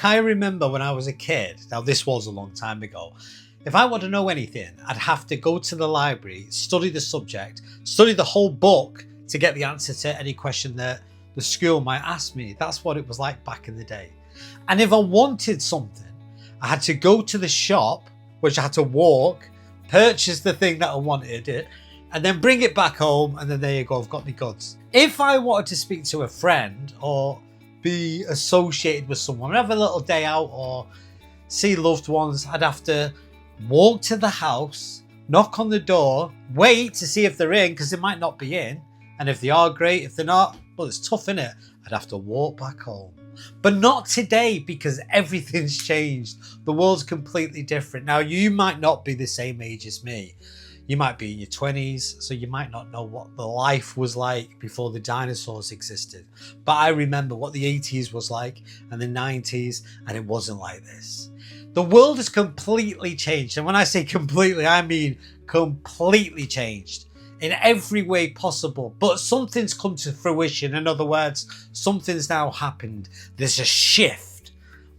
I remember when I was a kid, now this was a long time ago, if I want to know anything, I'd have to go to the library, study the subject, study the whole book to get the answer to any question that the school might ask me. That's what it was like back in the day. And if I wanted something, I had to go to the shop, which I had to walk, purchase the thing that I wanted it, and then bring it back home, and then there you go, I've got my goods. If I wanted to speak to a friend or be associated with someone, have a little day out or see loved ones, I'd have to walk to the house, knock on the door, wait to see if they're in, because they might not be in. And if they are, great. If they're not, well, it's tough, innit? I'd have to walk back home. But not today, because everything's changed. The world's completely different. Now, you might not be the same age as me. You might be in your 20s, so you might not know what the life was like before the dinosaurs existed. But I remember what the 80s was like and the 90s, and it wasn't like this. The world has completely changed. And when I say completely, I mean completely changed in every way possible. But something's come to fruition. In other words, something's now happened. There's a shift.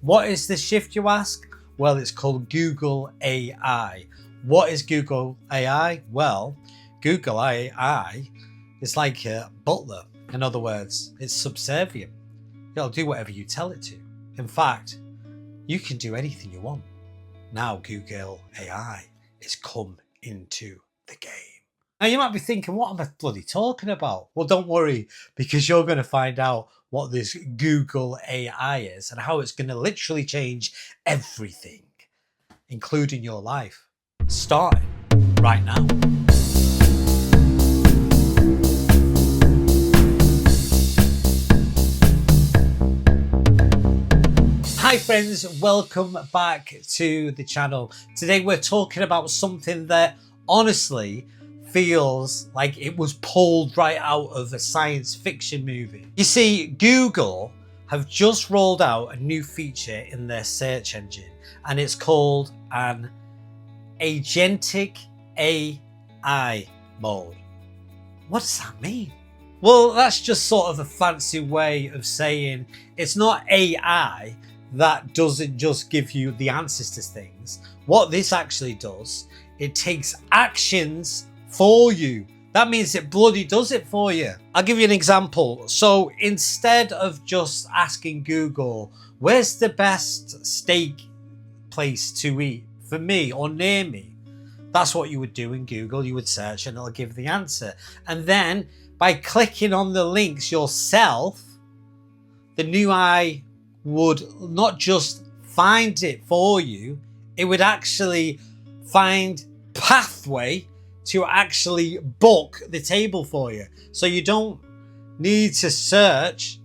What is the shift, you ask? Well, it's called Google AI. What is Google AI? Well, Google AI is like a butler. In other words, it's subservient. It'll do whatever you tell it to. In fact, you can do anything you want. Now Google AI is come into the game. Now you might be thinking, what am I bloody talking about? Well, don't worry, because you're going to find out what this Google AI is and how it's going to literally change everything, including your life. Starting right now. Hi friends, welcome back to the channel. Today we're talking about something that honestly feels like it was pulled right out of a science fiction movie. You see, Google have just rolled out a new feature in their search engine, and it's called an agentic AI mode. What does that mean? Well, that's just sort of a fancy way of saying it's not AI that doesn't just give you the answers to things. What this actually does, it takes actions for you. That means it bloody does it for you. I'll give you an example. So instead of just asking Google, where's the best steak place to eat for me or near me? That's what you would do in Google. You would search and it'll give the answer. And then by clicking on the links yourself, the new AI would not just find it for you, it would actually find pathway to actually book the table for you. So you don't need to search.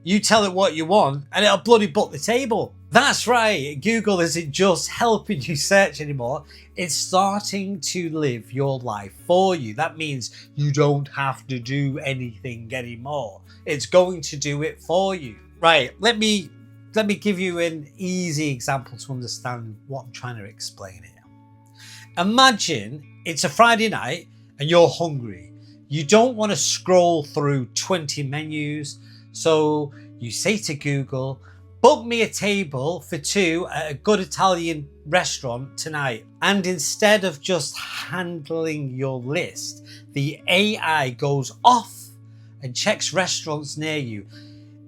You tell it what you want and it'll bloody book the table. That's right, Google isn't just helping you search anymore, it's starting to live your life for you. That means you don't have to do anything anymore. It's going to do it for you. Right, let me give you an easy example to understand what I'm trying to explain here. Imagine it's a Friday night and you're hungry. You don't want to scroll through 20 menus, so you say to Google, book me a table for two at a good Italian restaurant tonight. And instead of just handling your list, the AI goes off and checks restaurants near you.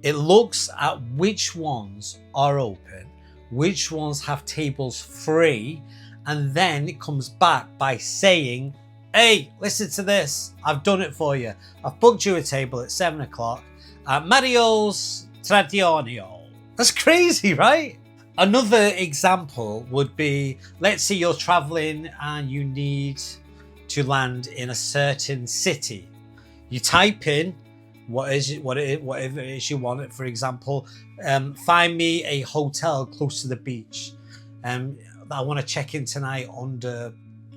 It looks at which ones are open, which ones have tables free, and then it comes back by saying, hey, listen to this. I've done it for you. I've booked you a table at 7 o'clock at Mario's Tradionio. That's crazy, right? Another example would be, let's say you're traveling and you need to land in a certain city. You type in whatever it is you want. For example, find me a hotel close to the beach. I want to check in tonight under,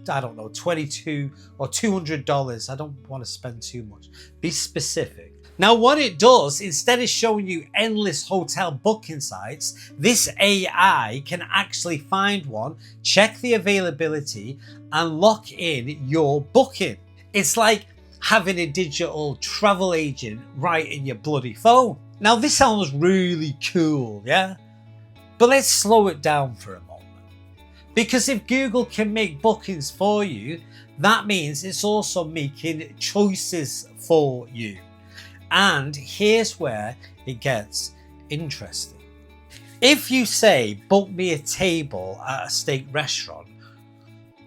I don't know, $22 or $200. I don't want to spend too much. Be specific. Now what it does, instead of showing you endless hotel booking sites, this AI can actually find one, check the availability and lock in your booking. It's like having a digital travel agent right in your bloody phone. Now this sounds really cool, yeah? But let's slow it down for a moment. Because if Google can make bookings for you, that means it's also making choices for you. And here's where it gets interesting. If you say, book me a table at a steak restaurant,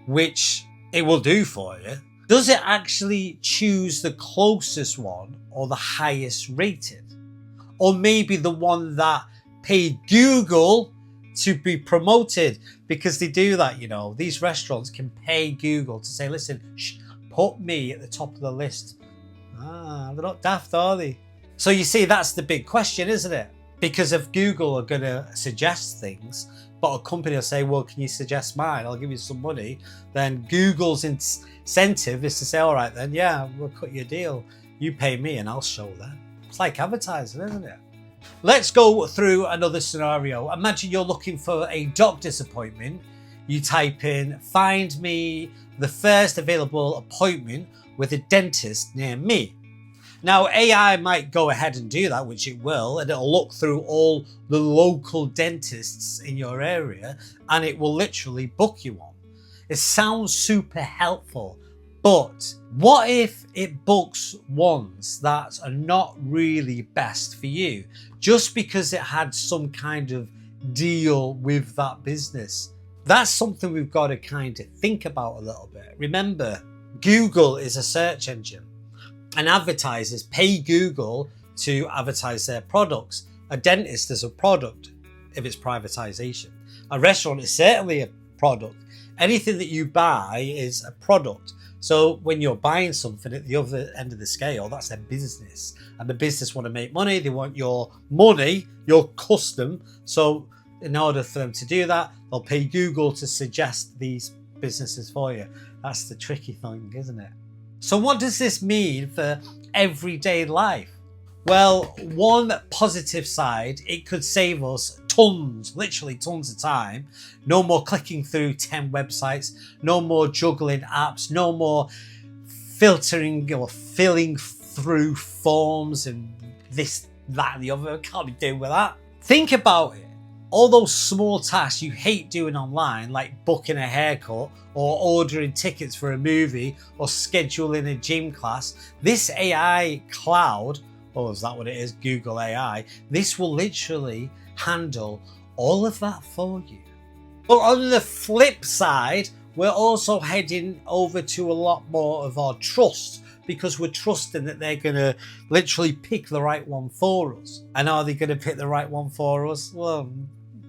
which it will do for you, does it actually choose the closest one or the highest rated? Or maybe the one that paid Google to be promoted? Because they do that, you know. These restaurants can pay Google to say, listen, put me at the top of the list. They're not daft, are they? So you see, that's the big question, isn't it? Because if Google are going to suggest things, but a company will say, well, can you suggest mine? I'll give you some money. Then Google's incentive is to say, all right, then, yeah, we'll cut you a deal. You pay me and I'll show them. It's like advertising, isn't it? Let's go through another scenario. Imagine you're looking for a doctor's appointment. You type in, find me the first available appointment with a dentist near me. Now, AI might go ahead and do that, which it will, and it'll look through all the local dentists in your area, and it will literally book you one. It sounds super helpful, but what if it books ones that are not really best for you, just because it had some kind of deal with that business? That's something we've got to kind of think about a little bit. Remember, Google is a search engine, and advertisers pay Google to advertise their products. A dentist is a product if it's privatization. A restaurant is certainly a product. Anything that you buy is a product. So when you're buying something at the other end of the scale, that's their business. And the business want to make money. They want your money, your custom. So in order for them to do that, they'll pay Google to suggest these businesses for you. That's the tricky thing, isn't it? So what does this mean for everyday life? Well, one positive side, it could save us tons, literally tons of time. No more clicking through 10 websites, no more juggling apps, no more filtering or filling through forms and this, that, and the other. Can't be doing with that. Think about it. All those small tasks you hate doing online, like booking a haircut or ordering tickets for a movie or scheduling a gym class, this AI cloud, or is that what it is? Google AI, this will literally handle all of that for you. But on the flip side, we're also heading over to a lot more of our trust, because we're trusting that they're going to literally pick the right one for us. And are they going to pick the right one for us? Well,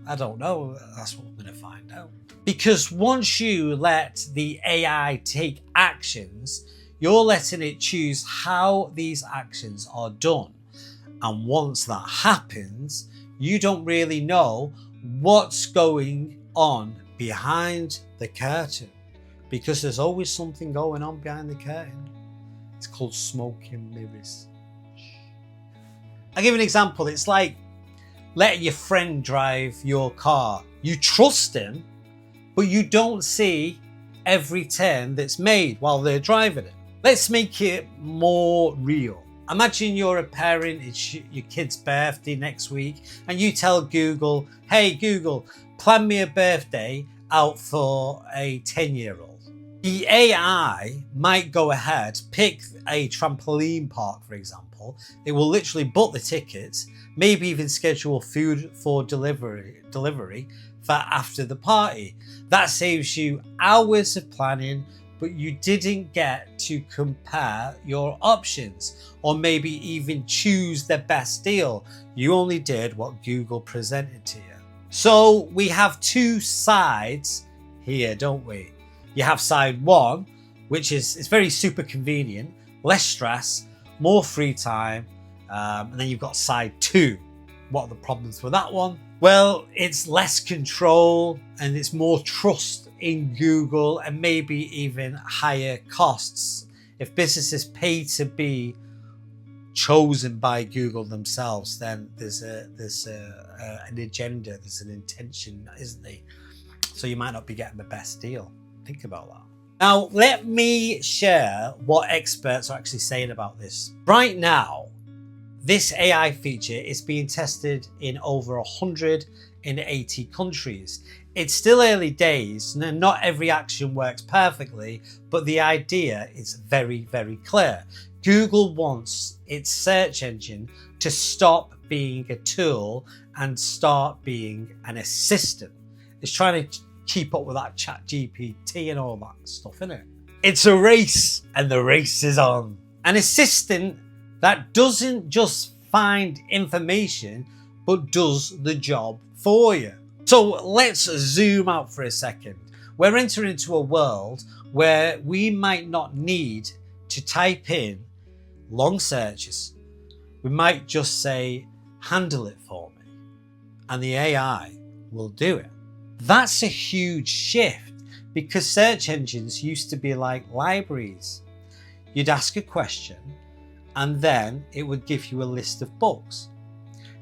I don't know. That's what we're going to find out. Because once you let the AI take actions, you're letting it choose how these actions are done. And once that happens, you don't really know what's going on behind the curtain, because there's always something going on behind the curtain. It's called smoking mirrors. I'll give you an example. It's like letting your friend drive your car. You trust him, but you don't see every turn that's made while they're driving it. Let's make it more real. Imagine you're a parent, it's your kid's birthday next week, and you tell Google, hey Google, plan me a birthday out for a 10-year-old. The AI might go ahead, pick a trampoline park, for example. It will literally book the tickets, maybe even schedule food for delivery for after the party. That saves you hours of planning, but you didn't get to compare your options or maybe even choose the best deal. You only did what Google presented to you. So we have two sides here, don't we? You have side one, which is it's very super convenient, less stress, more free time, and then you've got side two. What are the problems with that one? Well, it's less control and it's more trust in Google and maybe even higher costs. If businesses pay to be chosen by Google themselves, then there's an agenda, there's an intention, isn't there? So you might not be getting the best deal. Think about that. Now, let me share what experts are actually saying about this. Right now, This AI feature is being tested in over 180 countries. It's still early days, and not every action works perfectly, but the idea is very, very clear. Google wants its search engine to stop being a tool and start being an assistant. It's trying to keep up with that ChatGPT and all that stuff, isn't it? It's a race, and the race is on. An assistant that doesn't just find information, but does the job for you. So let's zoom out for a second. We're entering into a world where we might not need to type in long searches. We might just say, handle it for me, and the AI will do it. That's a huge shift, because search engines used to be like libraries. You'd ask a question and then it would give you a list of books.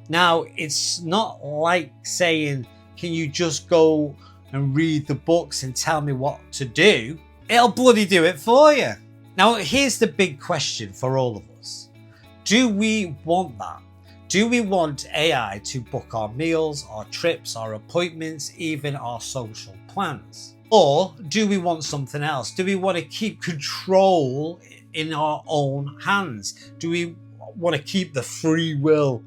Now, it's not like saying, can you just go and read the books and tell me what to do? It'll bloody do it for you. Now, here's the big question for all of us. Do we want that? Do we want AI to book our meals, our trips, our appointments, even our social plans? Or do we want something else? Do we want to keep control in our own hands? Do we want to keep the free will?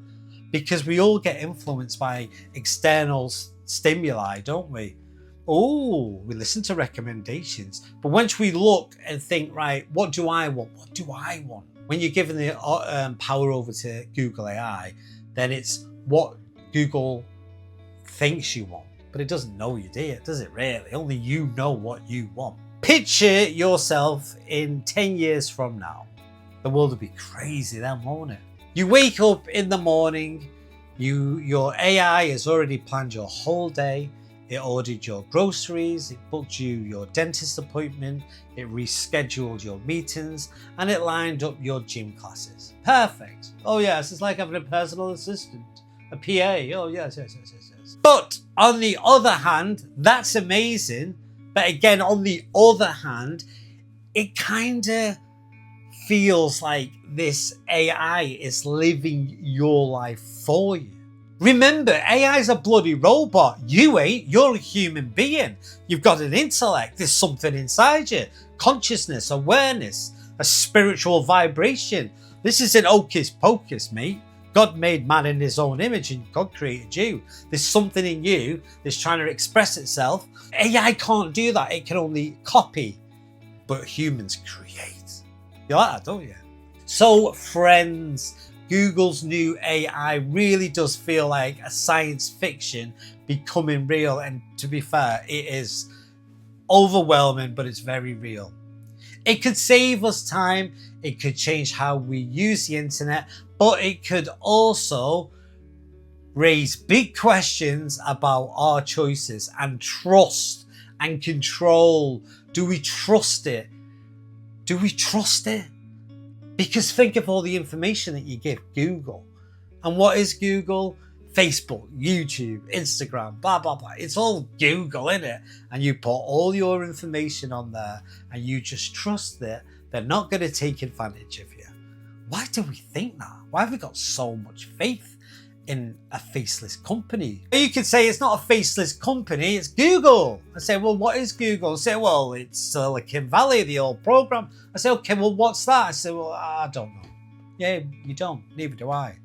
Because we all get influenced by external stimuli, don't we? Oh, we listen to recommendations. But once we look and think, right, what do I want? What do I want? When you're given the power over to Google AI, then it's what Google thinks you want. But it doesn't know you, do it? Does it really? Only you know what you want. Picture yourself in 10 years from now. The world will be crazy then, won't it? You wake up in the morning, your AI has already planned your whole day. It ordered your groceries, it booked you your dentist appointment, it rescheduled your meetings, and it lined up your gym classes. Perfect. Oh yes, it's like having a personal assistant, a PA. Oh yes. But on the other hand, that's amazing. But again, on the other hand, it kind of feels like this AI is living your life for you. Remember, AI is a bloody robot. You ain't. You're a human being. You've got an intellect. There's something inside you. Consciousness, awareness, a spiritual vibration. This isn't hocus pocus, mate. God made man in his own image and God created you. There's something in you that's trying to express itself. AI can't do that. It can only copy. But humans create. You like that, don't you? So, friends, Google's new AI really does feel like a science fiction becoming real. And to be fair, it is overwhelming, but it's very real. It could save us time. It could change how we use the internet, but it could also raise big questions about our choices and trust and control. Do we trust it? Do we trust it? Because think of all the information that you give Google. And what is Google? Facebook, YouTube, Instagram, blah, blah, blah. It's all Google, innit? And you put all your information on there and you just trust that they're not going to take advantage of you. Why do we think that? Why have we got so much faith in a faceless company? You could say it's not a faceless company, it's Google. I say, well, what is Google? I say, well, it's Silicon Valley, the old program. I say, okay, well, what's that? I say, well, I don't know. Yeah, you don't. Neither do I.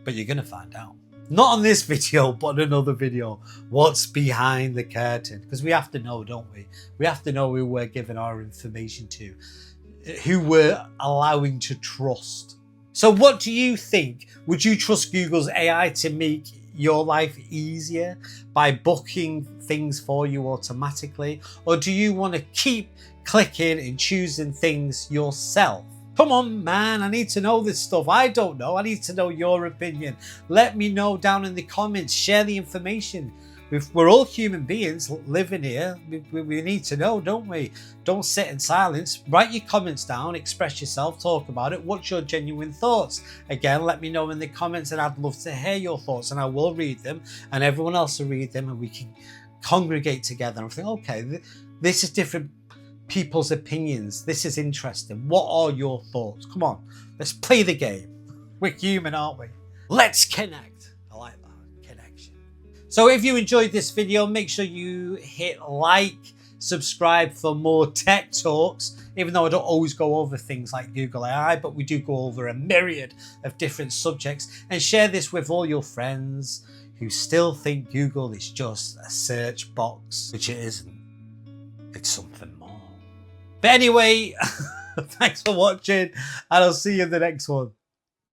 But you're going to find out. Not on this video, but on another video. What's behind the curtain? Because we have to know, don't we? We have to know who we're giving our information to, who we're allowing to trust. So what do you think? Would you trust Google's AI to make your life easier by booking things for you automatically? Or do you want to keep clicking and choosing things yourself? Come on, man, I need to know this stuff. I don't know. I need to know your opinion. Let me know down in the comments. Share the information. We're all human beings living here. We need to know, don't we? Don't sit in silence. Write your comments down, express yourself, talk about it. What's your genuine thoughts? Again, let me know in the comments and I'd love to hear your thoughts and I will read them and everyone else will read them and we can congregate together and think, okay, this is different people's opinions. This is interesting. What are your thoughts? Come on, let's play the game. We're human, aren't we? Let's connect. I like that. Connection. So if you enjoyed this video, make sure you hit like, subscribe for more tech talks, even though I don't always go over things like Google AI, but we do go over a myriad of different subjects, and share this with all your friends who still think Google is just a search box, which it isn't. It's something more. But anyway, thanks for watching, and I'll see you in the next one.